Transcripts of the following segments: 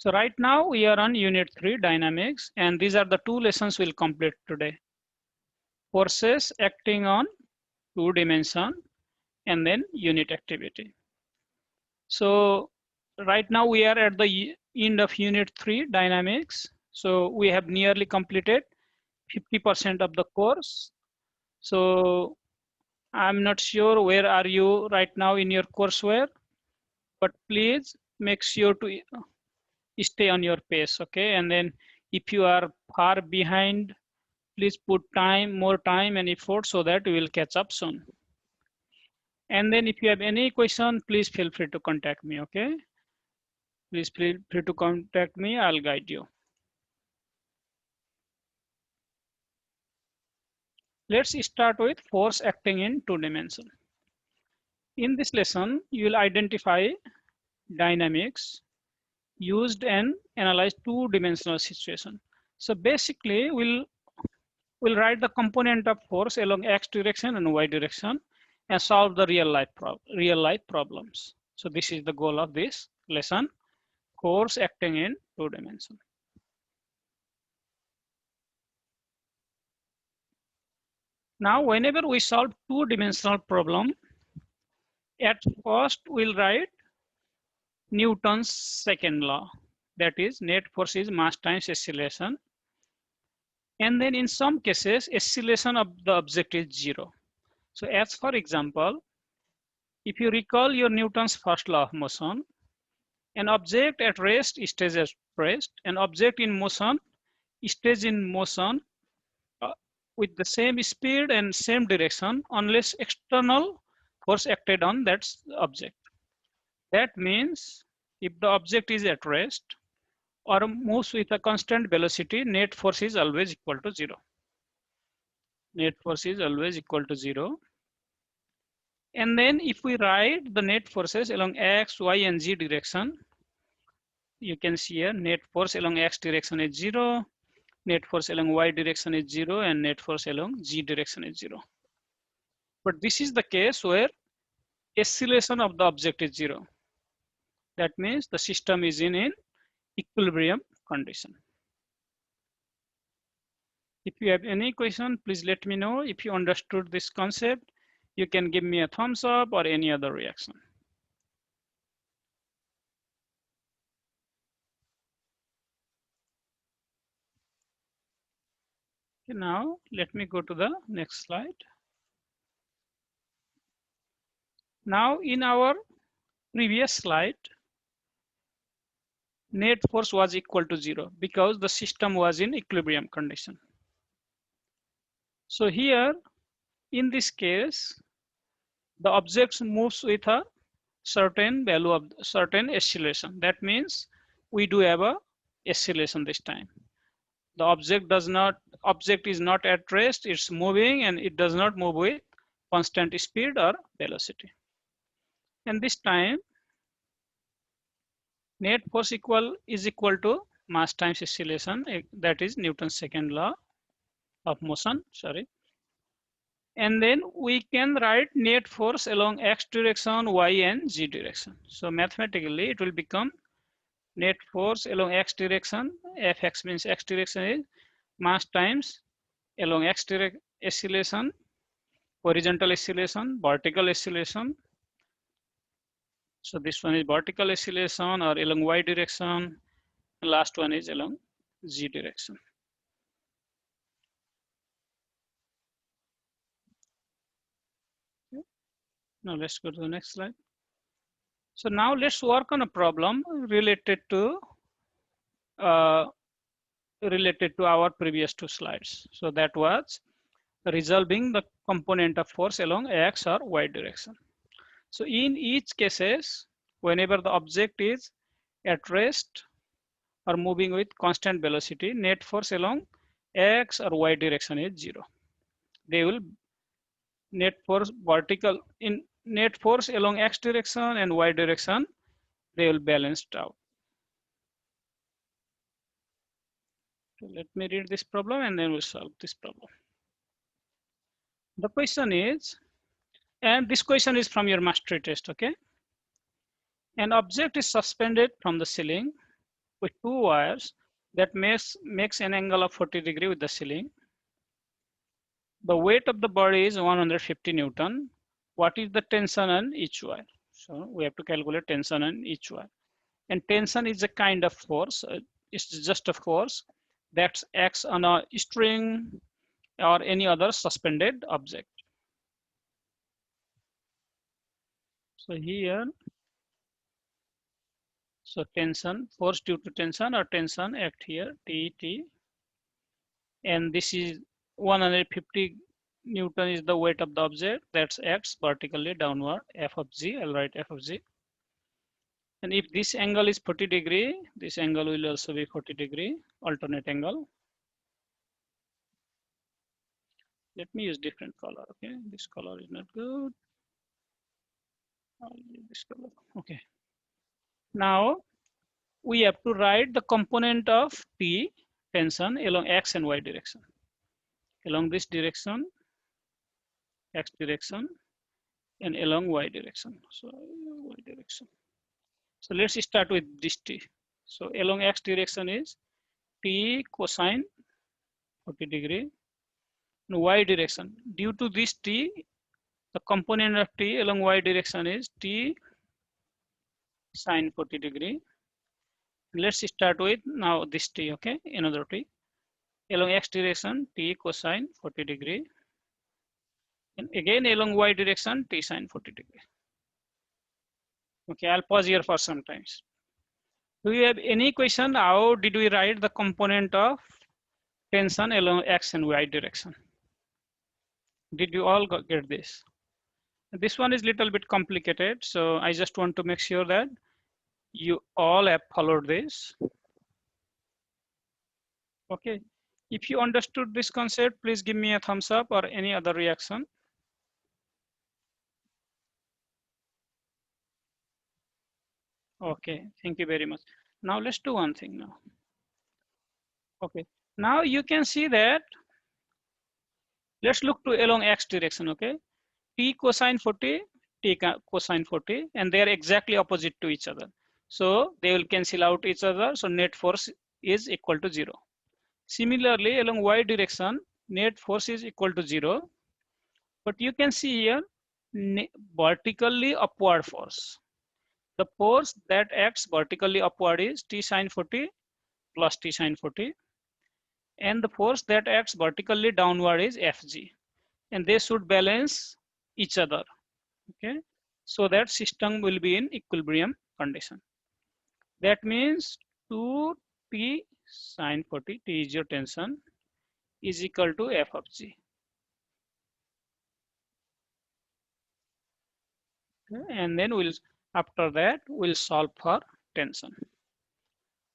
So right now we are on Unit 3 Dynamics, and these are the two lessons we'll complete today. Forces acting on two dimension and then unit activity. So right now we are at the end of Unit 3 Dynamics. So we have nearly completed 50% of the course. So I'm not sure where are you right now in your courseware, but please make sure to stay on your pace, okay? And then if you are far behind, please put more time and effort so that we will catch up soon. And then if you have any question, please feel free to contact me, okay? Please feel free to contact me, I'll guide you. Let's start with force acting in two dimension. In this lesson, you will identify dynamics used and analyze two-dimensional situation. So basically, we'll write the component of force along x direction and y direction and solve the real life problems. So this is the goal of this lesson, force acting in two dimension. Now, whenever we solve two-dimensional problem, at first we'll write Newton's second law, that is net force is mass times acceleration. And then in some cases, acceleration of the object is zero. So as for example, if you recall your Newton's first law of motion, an object at rest stays at rest, an object in motion stays in motion with the same speed and same direction unless external force acted on that object. That means if the object is at rest or moves with a constant velocity, net force is always equal to zero. Net force is always equal to zero. And then if we write the net forces along x, y, and z direction, you can see here net force along x direction is zero, net force along y direction is zero, and net force along z direction is zero. But this is the case where acceleration of the object is zero. That means the system is in an equilibrium condition. If you have any question, please let me know. If you understood this concept, you can give me a thumbs up or any other reaction. Okay, now let me go to the next slide. Now in our previous slide, net force was equal to zero because the system was in equilibrium condition. So here, in this case, the object moves with a certain value of certain acceleration. That means we do have a acceleration this time. The object is not at rest, it's moving and it does not move with constant speed or velocity. And this time, net force is equal to mass times acceleration, that is Newton's second law of motion, sorry. And then we can write net force along x direction, y and z direction. So mathematically it will become net force along x direction, fx means x direction is mass times along x direction acceleration, horizontal acceleration, vertical acceleration. So this one is vertical acceleration or along y direction. The last one is along z direction. Okay. Now let's go to the next slide. So now let's work on a problem related to our previous two slides. So that was resolving the component of force along x or y direction. So in each cases, whenever the object is at rest or moving with constant velocity, net force along x or y direction is zero. They will net force along x direction and y direction, they will balance out. So let me read this problem and then we'll solve this problem. The question is, and this question is from your mastery test, okay? An object is suspended from the ceiling with two wires that makes an angle of 40 degree with the ceiling. The weight of the body is 150 Newton. What is the tension on each wire? So we have to calculate tension on each wire. And tension is a kind of force. It's just a force that acts on a string or any other suspended object. So here, so tension, force due to tension or tension act here, T. And this is 150 Newton is the weight of the object that acts vertically downward, F of G, I'll write F of G. And if this angle is 40 degree, this angle will also be 40 degree, alternate angle. Let me use different color, okay? This color is not good. I'll use this color, okay. Now, we have to write the component of T tension along X and Y direction. Along this direction, X direction, and along Y direction. So, Y direction. So let's start with this T. So along X direction is T cosine 40 degree. In Y direction, due to this T, the component of T along Y direction is T sine 40 degree. Let's start with now this T, okay, another T. Along X direction, T cosine 40 degree. And again along Y direction, T sine 40 degree. Okay, I'll pause here for some times. Do you have any question? How did we write the component of tension along X and Y direction? Did you all get this? This one is little bit complicated, so I just want to make sure that you all have followed this. Okay, if you understood this concept, please give me a thumbs up or any other reaction. Okay, thank you very much. Now let's do one thing now. Okay, now you can see that, let's look to along X direction, okay? T cosine 40, T cosine 40, and they are exactly opposite to each other. So they will cancel out each other, so net force is equal to 0. Similarly, along Y direction, net force is equal to 0. But you can see here, vertically upward force. The force that acts vertically upward is T sine 40 plus T sine 40. And the force that acts vertically downward is Fg. And they should balance each other, okay? So that system will be in equilibrium condition. That means 2T sine 40, T is your tension, is equal to F of G. Okay? And then after that, we'll solve for tension.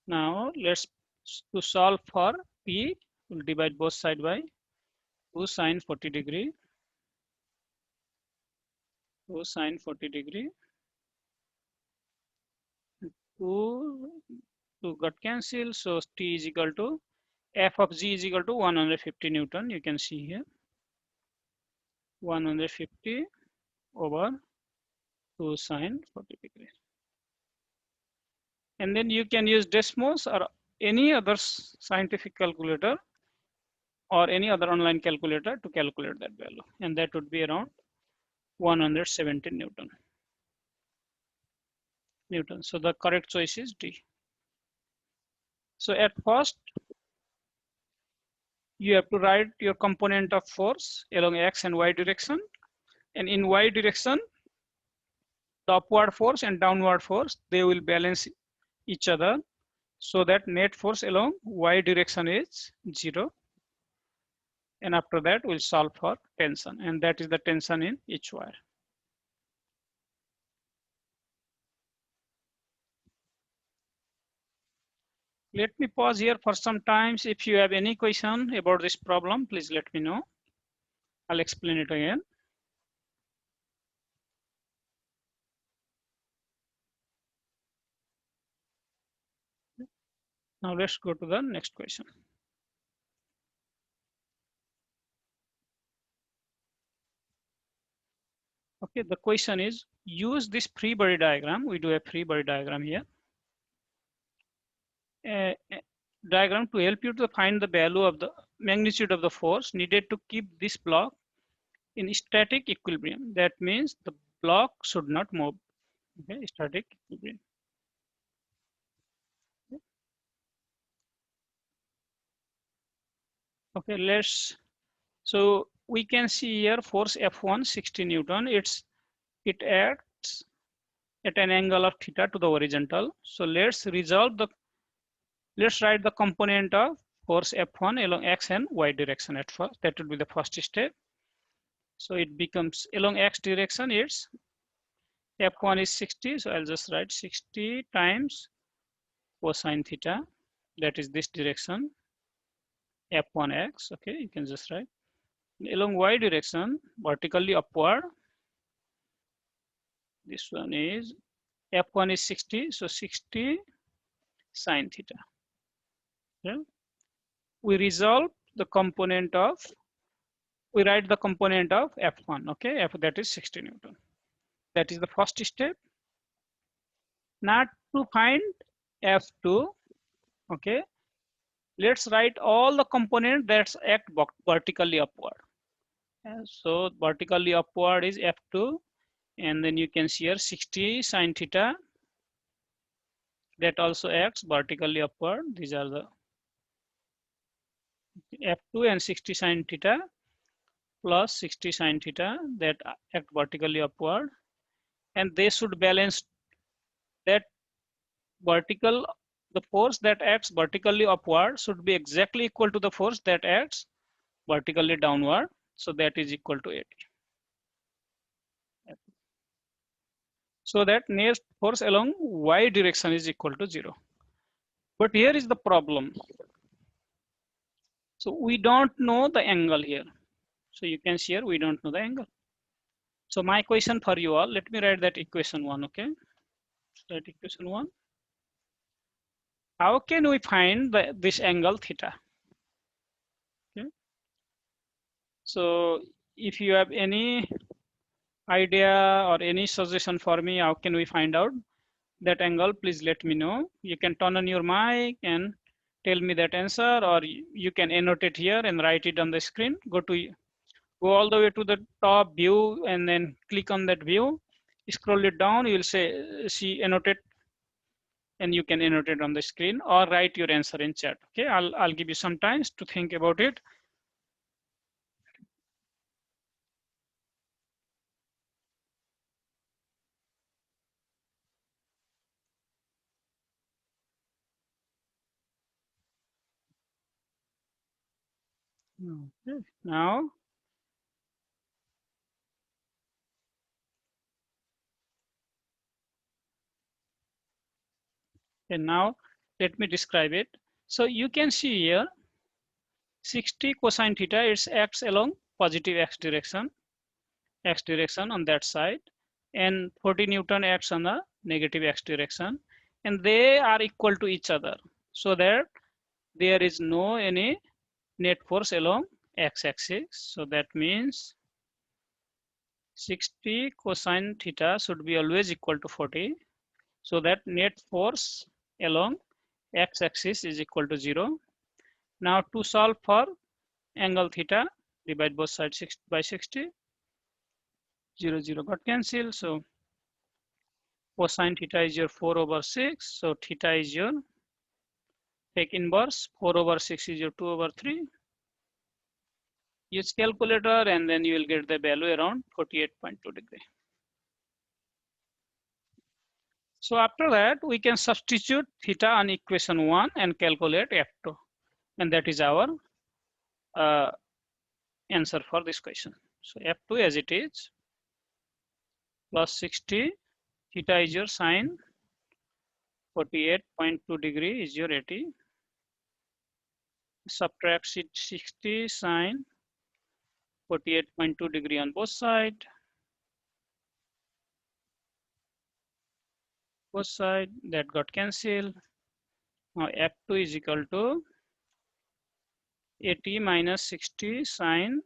Now to solve for P, we'll divide both sides by 2 sine 40 degree, 2 sine 40 degree, 2 got cancelled, so T is equal to F of G is equal to 150 Newton. You can see here 150 over 2 sine 40 degree. And then you can use Desmos or any other scientific calculator or any other online calculator to calculate that value. And that would be around 117 Newton. So the correct choice is D. So at first, you have to write your component of force along X and Y direction. And in Y direction, the upward force and downward force, they will balance each other so that net force along Y direction is 0. And after that, we'll solve for tension. And that is the tension in each wire. Let me pause here for some times. If you have any question about this problem, please let me know. I'll explain it again. Now let's go to the next question. Okay, the question is, use this free body diagram. We do a free body diagram here. diagram to help you to find the value of the magnitude of the force needed to keep this block in static equilibrium. That means the block should not move. Okay, static equilibrium. Okay, so we can see here force F1 60 Newton. It acts at an angle of theta to the horizontal. So let's write the component of force F1 along x and y direction at first. That would be the first step. So it becomes along x direction, it's F1 is 60. So I'll just write 60 times cosine theta. That is this direction, F1x. Okay, you can just write. Along y direction, vertically upward, this one is F1 is 60. So 60 sine theta. Yeah. We resolve the component of, we write the component of F1. Okay, F that is 60 Newton. That is the first step. Now to find F2, okay, let's write all the components that act vertically upward. So vertically upward is F2, and then you can see here 60 sine theta that also acts vertically upward. These are the F2 and 60 sine theta plus 60 sine theta that act vertically upward, and they should balance that vertical, the force that acts vertically upward should be exactly equal to the force that acts vertically downward. So that is equal to 80. So that net force along y direction is equal to 0. But here is the problem. So we don't know the angle here. So you can see here we don't know the angle. So my question for you all, let me write that equation 1, okay? That equation 1. How can we find this angle theta? Okay. So if you have any idea or any suggestion for me, how can we find out that angle, please let me know. You can turn on your mic and tell me that answer, or you can annotate here and write it on the screen. Go all the way to the top view and then click on that view. Scroll it down, you will see annotate, and you can annotate on the screen or write your answer in chat. Okay, I'll give you some time to think about it. Okay, now let me describe it. So you can see here 60 cosine theta, it acts along positive x direction on that side, and 40 Newton acts on the negative x direction, and they are equal to each other, so that there is no any net force along x-axis. So that means 60 cosine theta should be always equal to 40, so that net force along x-axis is equal to 0. Now to solve for angle theta, divide both sides by 60. 0, 0 got cancelled. So cosine theta is your 4 over 6. So theta is your, take inverse, 4 over 6 is your 2 over 3. Use calculator and then you will get the value around 48.2 degree. So after that, we can substitute theta on equation 1 and calculate F2. And that is our answer for this question. So F2 as it is, plus 60, theta is your sine 48.2 degree is your 80. Subtract 60 sine 48.2 degree on both sides. Both side that got cancelled. Now F2 is equal to 80 minus 60 sine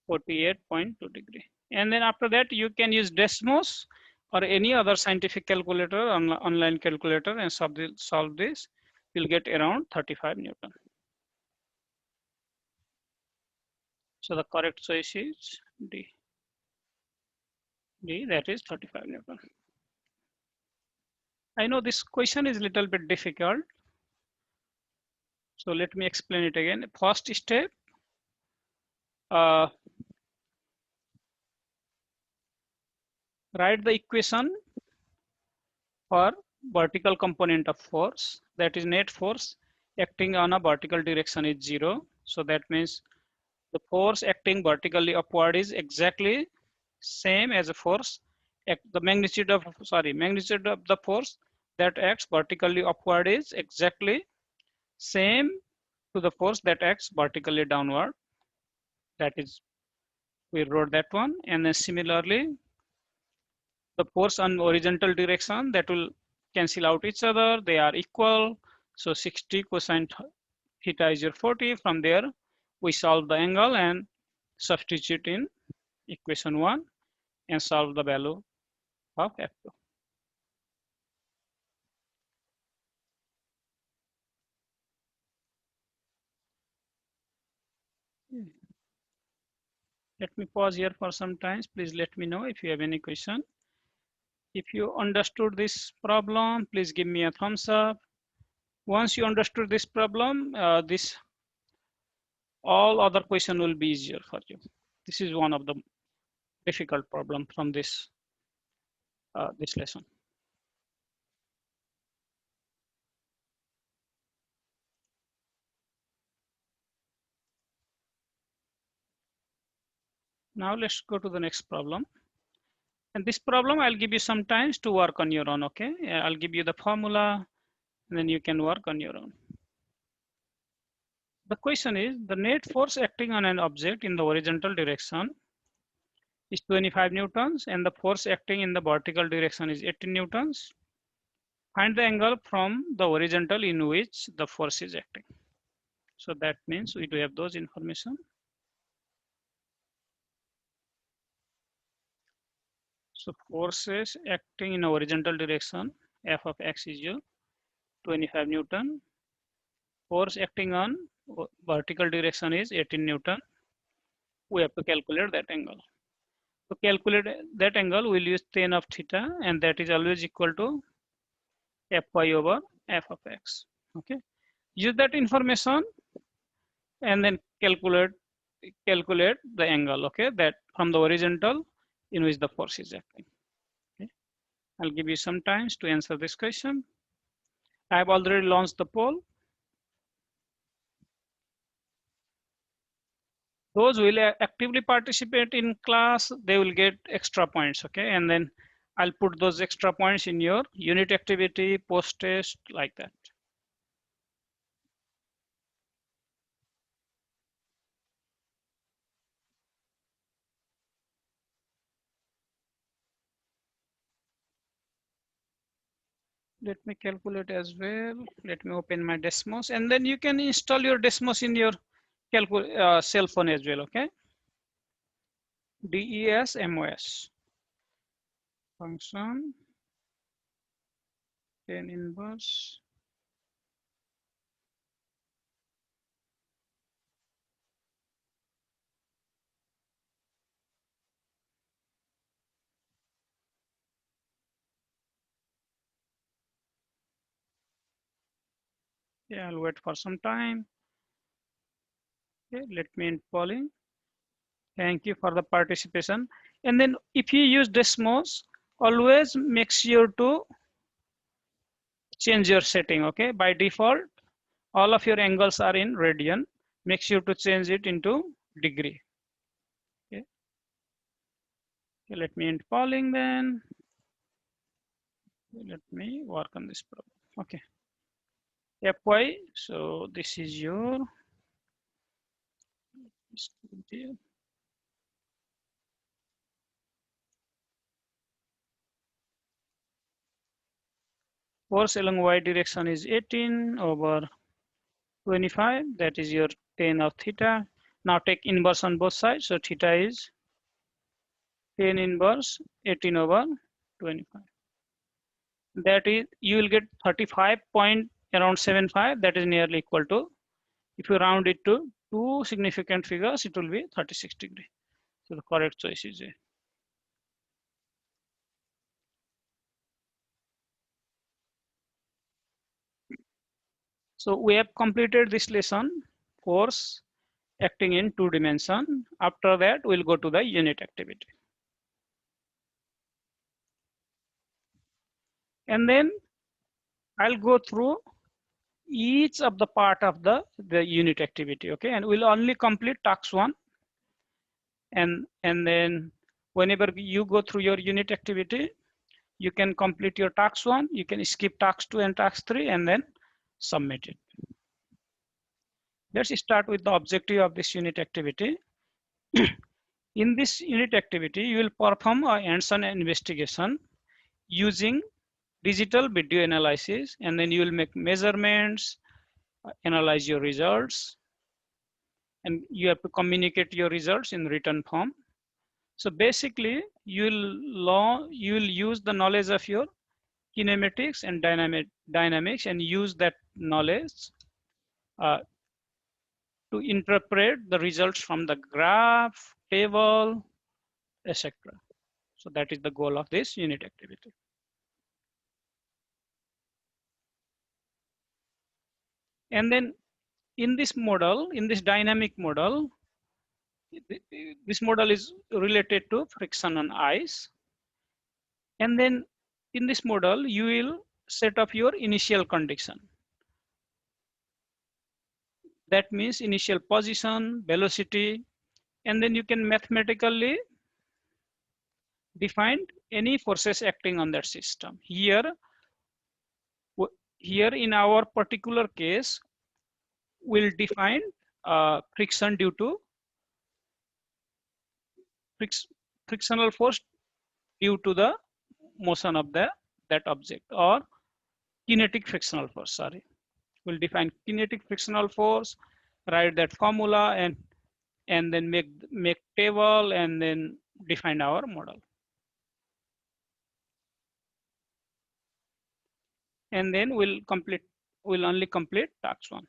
48.2 degree. And then after that you can use Desmos or any other scientific calculator, online calculator, and solve this, you'll get around 35 Newton. So the correct choice is D. D, that is 35 Newton. I know this question is a little bit difficult. So let me explain it again. First step, write the equation for vertical component of force, that is net force acting on a vertical direction is 0. So that means the force acting vertically upward is exactly same as a force, the magnitude of the force that acts vertically upward is exactly same to the force that acts vertically downward. That is, we wrote that one. And then similarly, the force on horizontal direction, that will cancel out each other. They are equal. So 60 cosine theta is your 40. From there, we solve the angle and substitute in equation 1 and solve the value of F2. Let me pause here for some time. Please let me know if you have any question. If you understood this problem, please give me a thumbs up. Once you understood this problem, all other question will be easier for you. This is one of the difficult problem from this lesson. Now let's go to the next problem. And this problem, I'll give you some time to work on your own, okay? I'll give you the formula, and then you can work on your own. The question is, the net force acting on an object in the horizontal direction is 25 newtons, and the force acting in the vertical direction is 18 newtons. Find the angle from the horizontal in which the force is acting. So that means we do have those information. So forces acting in a horizontal direction, F of x is your 25 Newton. Force acting on vertical direction is 18 Newton. We have to calculate that angle. To calculate that angle, we'll use tan of theta, and that is always equal to Fy over F of x. Okay. Use that information and then calculate the angle, okay, that from the horizontal in which the force is acting. Okay. I'll give you some time to answer this question. I have already launched the poll. Those who will actively participate in class, they will get extra points, okay? And then I'll put those extra points in your unit activity, post-test, like that. Let me calculate as well. Let me open my Desmos, and then you can install your Desmos in your cell phone as well, okay? DESMOS function tan inverse yeah, I'll wait for some time. Okay, let me end polling. Thank you for the participation. And then if you use Desmos, always make sure to change your setting, okay? By default, all of your angles are in radian. Make sure to change it into degree. Okay, okay, let me end polling then. Let me work on this problem. Okay. Fy, so this is your force along y direction is 18 over 25. That is your tan of theta. Now take inverse on both sides. So theta is tan inverse 18 over 25. That is, you will get 35 point around 75. That is nearly equal to, if you round it to two significant figures, it will be 36 degree. So the correct choice is A. So we have completed this lesson, force acting in two dimension. After that, we'll go to the unit activity. And then I'll go through each of the part of the unit activity, okay? And we'll only complete task 1. And then whenever you go through your unit activity, you can complete your task 1, you can skip task 2 and task 3, and then submit it. Let's start with the objective of this unit activity. In this unit activity, you will perform a hands-on investigation using digital video analysis, and then you will make measurements, analyze your results, and you have to communicate your results in written form. So basically, you will use the knowledge of your kinematics and dynamics and use that knowledge uh, to interpret the results from the graph, table, etc. So that is the goal of this unit activity. And then in this model, in this dynamic model, this model is related to friction on ice. And then in this model, you will set up your initial condition. That means initial position, velocity, and then you can mathematically define any forces acting on that system. Here in our particular case, we'll define friction due to frictional force due to the motion of that object, or kinetic frictional force, sorry. We'll define kinetic frictional force, write that formula, and then make table, and then define our model. And then we'll only complete task 1.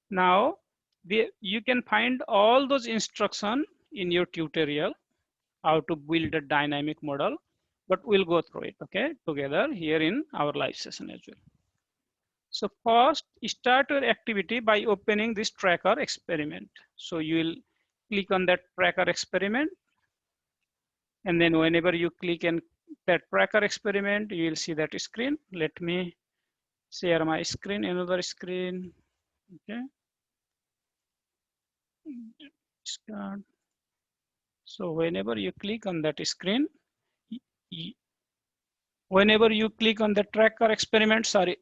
Now, you can find all those instructions in your tutorial, how to build a dynamic model, but we'll go through it, okay, together here in our live session as well. So first, start your activity by opening this tracker experiment. So you will click on that tracker experiment, and then whenever you click on that tracker experiment, you will see that screen. Let me share my screen, another screen, okay. So whenever you click on that screen, whenever you click on the tracker experiment, sorry,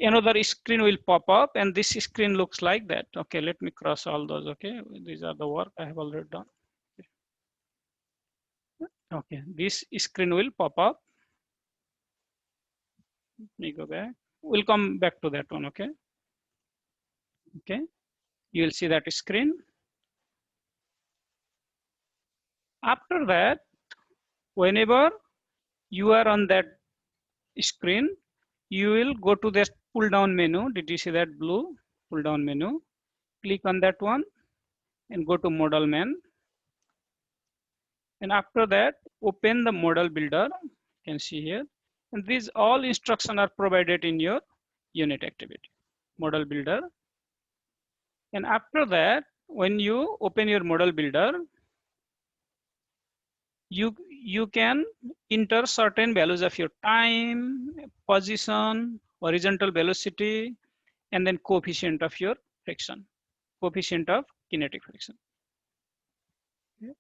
another screen will pop up, and this screen looks like that. Okay, let me cross all those. Okay, these are the work I have already done. Okay, this screen will pop up. Let me go back. We'll come back to that one. Okay. Okay, you will see that screen. After that, whenever you are on that screen, you will go to this pull down menu. Did you see that blue pull down menu? Click on that one and go to model man. And after that, open the model builder. You can see here. And these all instructions are provided in your unit activity, model builder. And after that, when you open your model builder, you can enter certain values of your time, position, horizontal velocity, and then coefficient of your friction, coefficient of kinetic friction. Okay.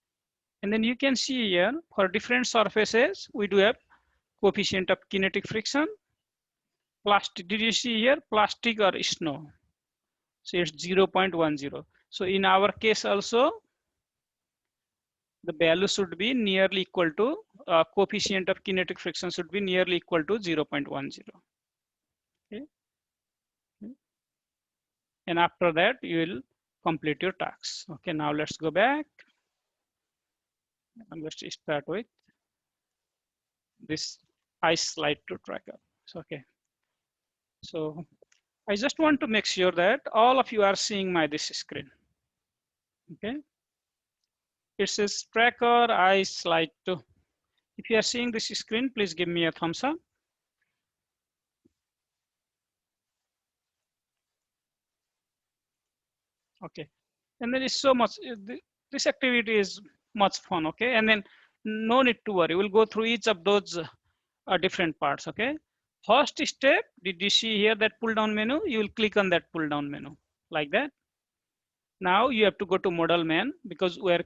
And then you can see here for different surfaces, we do have coefficient of kinetic friction. Plastic, did you see here plastic or snow? So it's 0.10. So in our case also, the value should be nearly equal to coefficient of kinetic friction should be nearly equal to 0.10. Okay. And after that, you will complete your tasks. Okay, now let's go back. And let's start with this ice slide to tracker. So, okay. So I just want to make sure that all of you are seeing my this screen. Okay. It says tracker ice slide 2. If you are seeing this screen, please give me a thumbs up. Okay. And then it's so much, this activity is much fun. Okay. And then no need to worry. We'll go through each of those different parts. Okay. First step, did you see here that pull down menu? You will click on that pull down menu like that. Now you have to go to model man, because where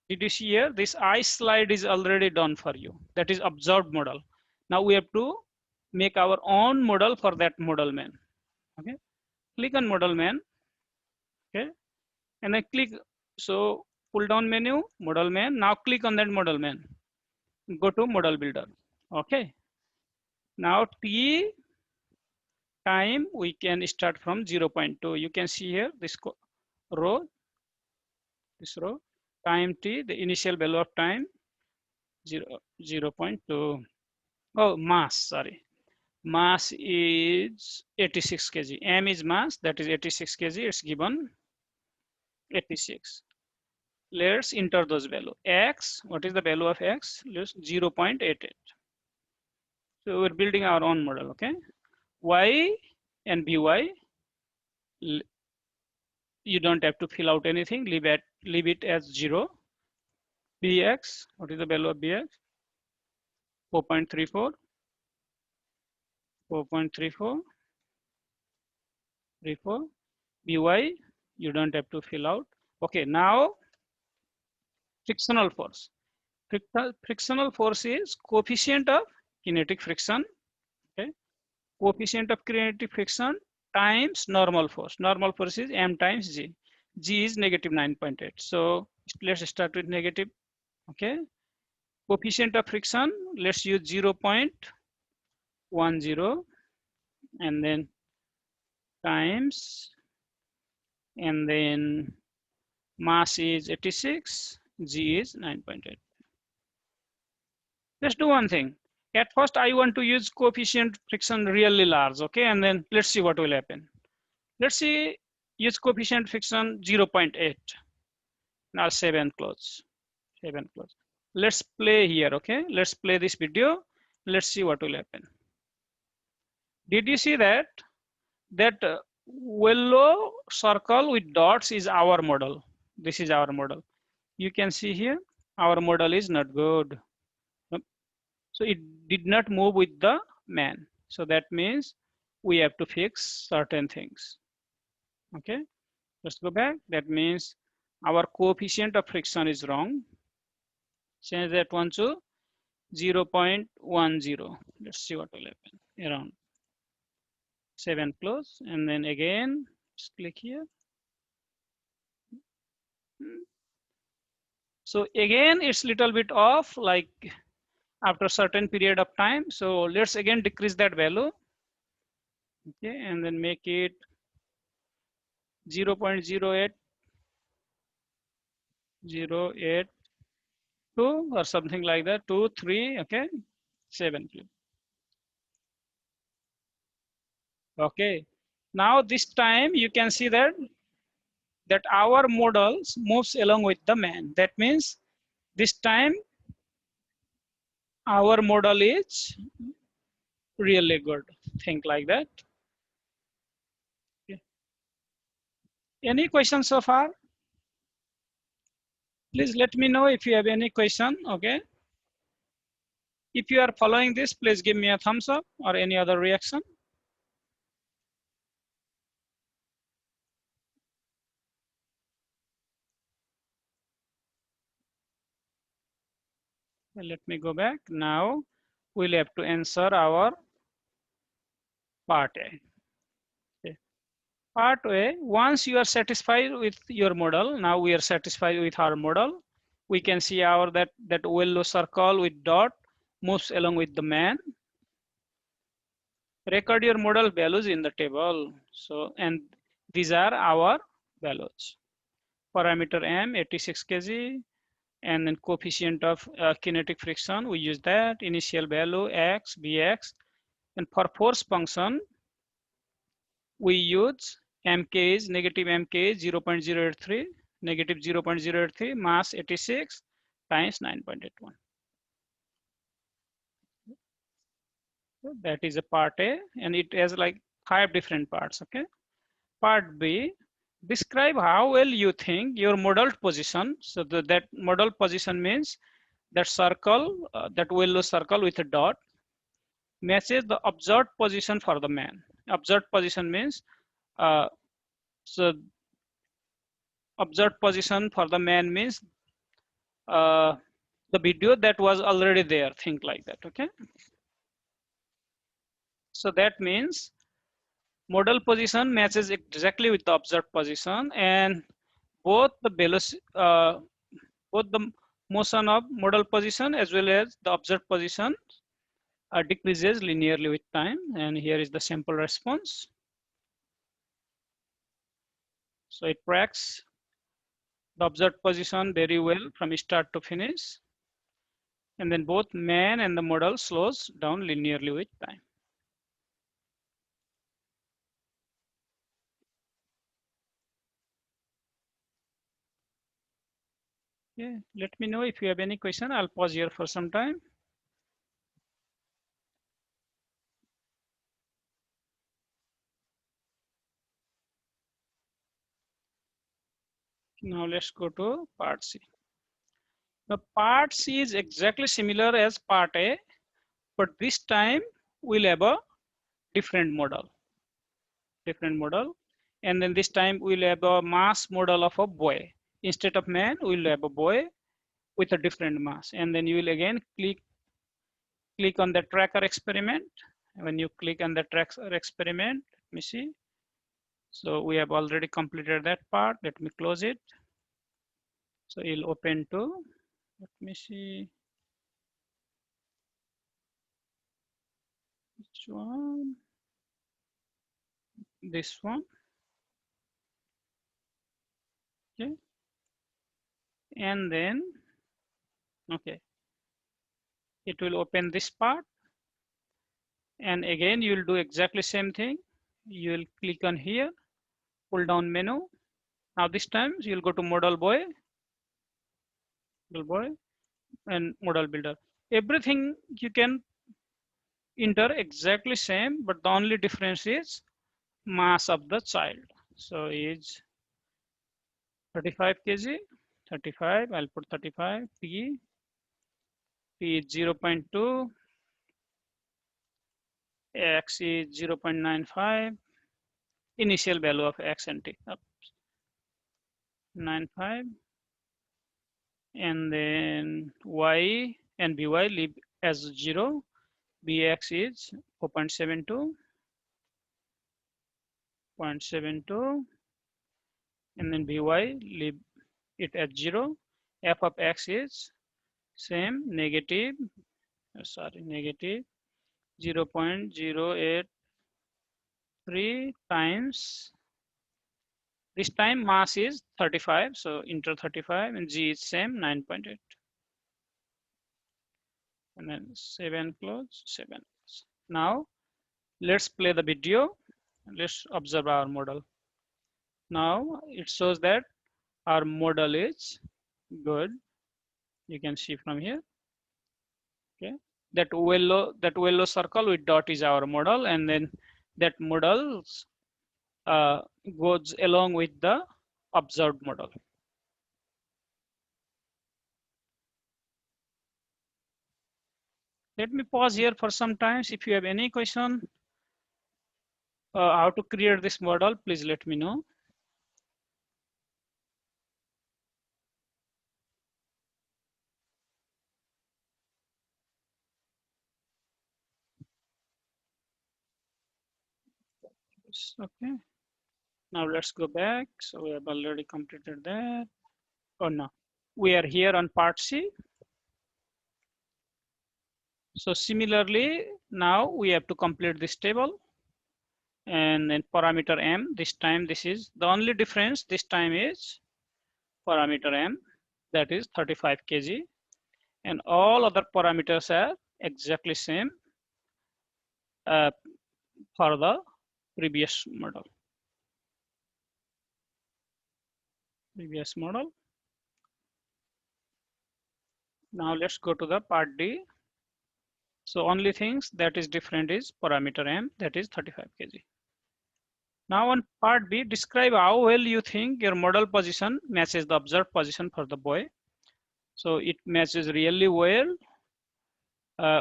did you see here this ice slide is already done for you. That is observed model. Now we have to make our own model for that model man. Okay. Click on model man. Okay. And then click, so pull down menu, model man. Now click on that model man. Go to model builder. Okay. Now T time we can start from 0.2. You can see here this row, time T, the initial value of time 0.2. Oh, mass, sorry. Mass is 86 kg. M is mass, that is 86 kg. It's given 86. Let's enter those value. X, what is the value of X? Let's 0.88. So we're building our own model, okay? Y and By, you don't have to fill out anything, leave it as 0. Bx, what is the value of Bx? 4.34, 4.34, 34. By, you don't have to fill out. Okay, now frictional force. Frictional force is coefficient of kinetic friction. Okay, coefficient of kinetic friction times normal force. Normal force is m times g. G is negative 9.8. So let's start with negative. Okay, coefficient of friction, let's use 0.10, and then times, and then mass is 86, g is 9.8. Let's do one thing. At first, I want to use coefficient friction really large, okay? And then let's see what will happen. Let's see, use coefficient friction 0.8. Now save and close, save and close. Let's play here, okay? Let's play this video. Let's see what will happen. Did you see that? That yellow circle with dots is our model. This is our model. You can see here, our model is not good. So it did not move with the man. So that means we have to fix certain things. Okay, let's go back. That means our coefficient of friction is wrong. Change that one to 0.10. Let's see what will happen. Around 7 close, and then again, just click here. So again, it's little bit off, like after a certain period of time. So let's again decrease that value. Okay, and then make it 0.08, 0.82 or something like that, 2, 3, okay, 7. Okay, now this time you can see that our models moves along with the man. That means this time our model is really good. Think like that. Okay. Any questions so far? Please let me know if you have any question. Okay. If you are following this, please give me a thumbs up or any other reaction. Let me go back. Now we'll have to answer our part A. Okay. Part A, once you are satisfied with your model, now we are satisfied with our model. We can see our that yellow circle with dot moves along with the man. Record your model values in the table. So, and these are our values. Parameter M 86 kg, And then coefficient of kinetic friction, we use that. Initial value x, bx. And for force function, we use mk is negative mk is 0.083, negative 0.083, mass 86 times 9.81. That is a part A, and it has like 5 different parts. Okay. Part B, describe how well you think your modeled position. So that model position means that circle, that yellow circle with a dot, matches the observed position for the man. Observed position means, so observed position for the man means uh, the video that was already there. Think like that. Okay. So that means model position matches exactly with the observed position, and both the velocity, both the motion of model position as well as the observed position decreases linearly with time. And here is the sample response. So it tracks the observed position very well from start to finish. And then both man and the model slows down linearly with time. Yeah, let me know if you have any question. I'll pause here for some time. Now let's go to part C. The part C is exactly similar as part A, but this time we'll have a different model. And then this time we'll have a mass model of a boy. Instead of man, we'll have a boy with a different mass. And then you will again click on the tracker experiment. When you click on the tracker experiment, let me see. So we have already completed that part. Let me close it. So you'll open to, let me see, which one? This one. Okay. And then, okay, it will open this part. And again, you will do exactly same thing. You will click on here, pull down menu. Now this time you'll go to model boy, and model builder. Everything you can enter exactly same, but the only difference is mass of the child. So is 35 kg, 35, I'll put 35, P is 0.2, X is 0.95, initial value of X and T, 95, and then Y and BY leave as 0, BX is 4.72, 0.72, and then BY leave it at 0. F of X is same, negative, negative 0.083 times, this time mass is 35, so enter 35, and G is same, 9.8. And then 7 close, 7. Now let's play the video. Let's observe our model. Now it shows that our model is good. You can see from here. Okay, that yellow circle with dot is our model, and then that model goes along with the observed model. Let me pause here for some time. If you have any question how to create this model, please let me know. Okay. Now let's go back. So we have already completed that. Oh no, we are here on part C. So similarly, now we have to complete this table. And then parameter M, this time this is the only difference this time is parameter M. that is 35 kg, and all other parameters are exactly same for the previous model. Now let's go to the part D. So only things that is different is parameter M, that is 35 kg. Now on part B, describe how well you think your model position matches the observed position for the buoy. So it matches really well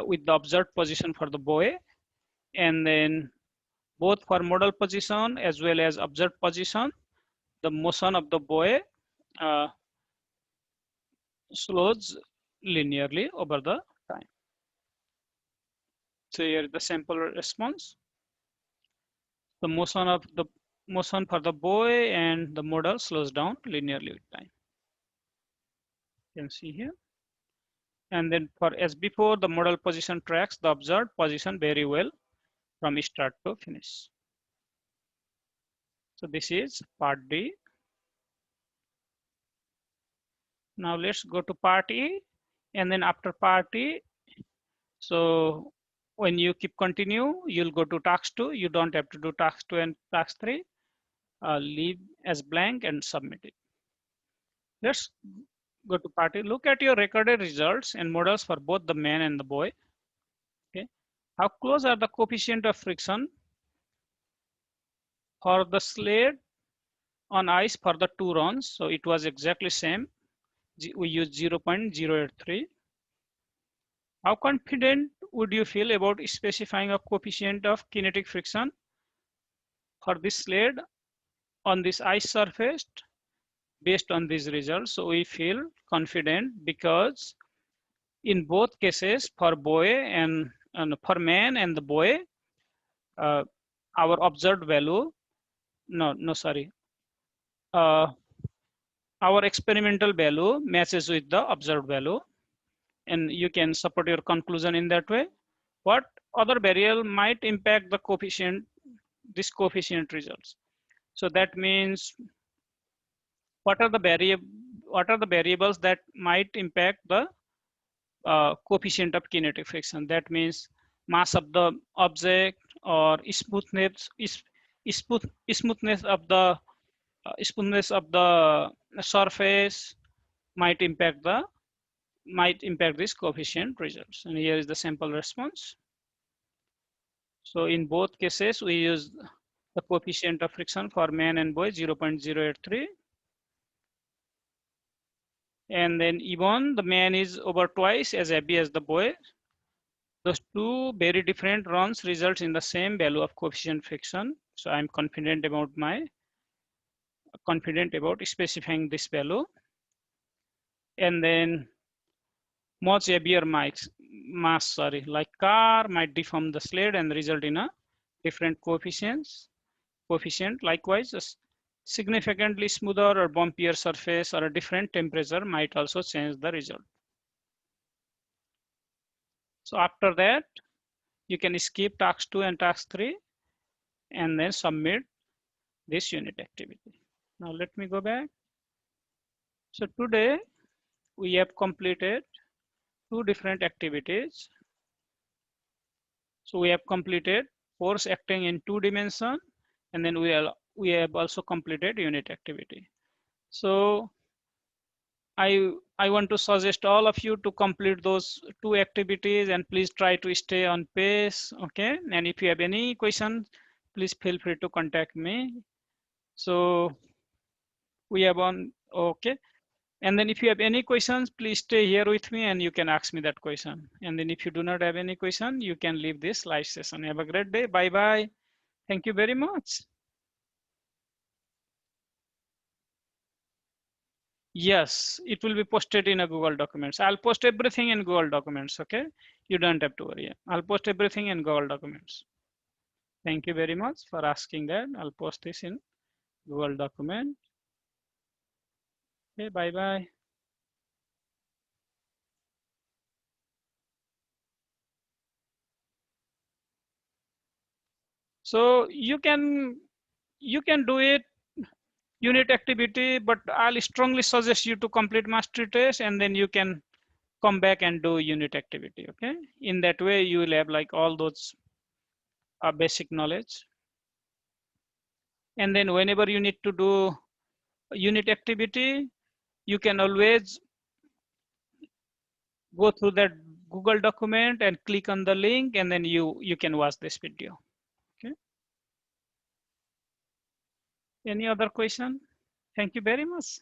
with the observed position for the buoy, and then both for model position as well as observed position, the motion of the buoy uh, slows linearly over the time. So here is the sample response. The motion for the buoy and the model slows down linearly with time. You can see here. And then for as before, the model position tracks the observed position very well from start to finish. So this is part D. Now let's go to part E, and then after part E, so when you keep continue, you'll go to task 2. You don't have to do task 2 and task 3. Leave as blank and submit it. Let's go to part E. Look at your recorded results and models for both the man and the buoy. Okay, how close are the coefficient of friction for the sled on ice for the 2 runs? So it was exactly same. We used 0.083. How confident would you feel about specifying a coefficient of kinetic friction for this sled on this ice surface based on these results? So we feel confident because in both cases for buoy and for man and the buoy, our observed value, our experimental value matches with the observed value, and you can support your conclusion in that way. What other variable might impact the coefficient, this coefficient results? So that means what are the variables that might impact the coefficient of kinetic friction? That means mass of the object or smoothness of the surface might impact this coefficient results. And here is the sample response. So in both cases, we use the coefficient of friction for man and buoy 0.083. And then even the man is over twice as heavy as the buoy. Those two very different runs results in the same value of coefficient friction. So I'm confident about specifying this value. And then much heavier mass, like car might deform the sled and result in a different coefficient. Likewise, a significantly smoother or bumpier surface or a different temperature might also change the result. So after that, you can skip task 2 and task 3 and then submit this unit activity. Now let me go back. So today we have completed 2 different activities. So we have completed force acting in 2 dimensions, and then we have also completed unit activity. So I want to suggest all of you to complete those 2 activities, and please try to stay on pace. Okay, and if you have any questions, please feel free to contact me. So we have on, okay. And then if you have any questions, please stay here with me and you can ask me that question. And then if you do not have any question, you can leave this live session. Have a great day. Bye-bye. Thank you very much. Yes, it will be posted in a Google Documents. I'll post everything in Google Documents, okay? You don't have to worry. I'll post everything in Google Documents. Thank you very much for asking that. I'll post this in Google Document. Okay, bye-bye. So you can do it unit activity, but I'll strongly suggest you to complete mastery test and then you can come back and do unit activity. Okay, in that way you will have like all those basic knowledge, and then whenever you need to do unit activity, you can always go through that Google document and click on the link, and then you can watch this video. Okay, any other question? Thank you very much.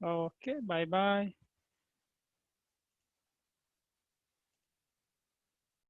Okay, bye bye.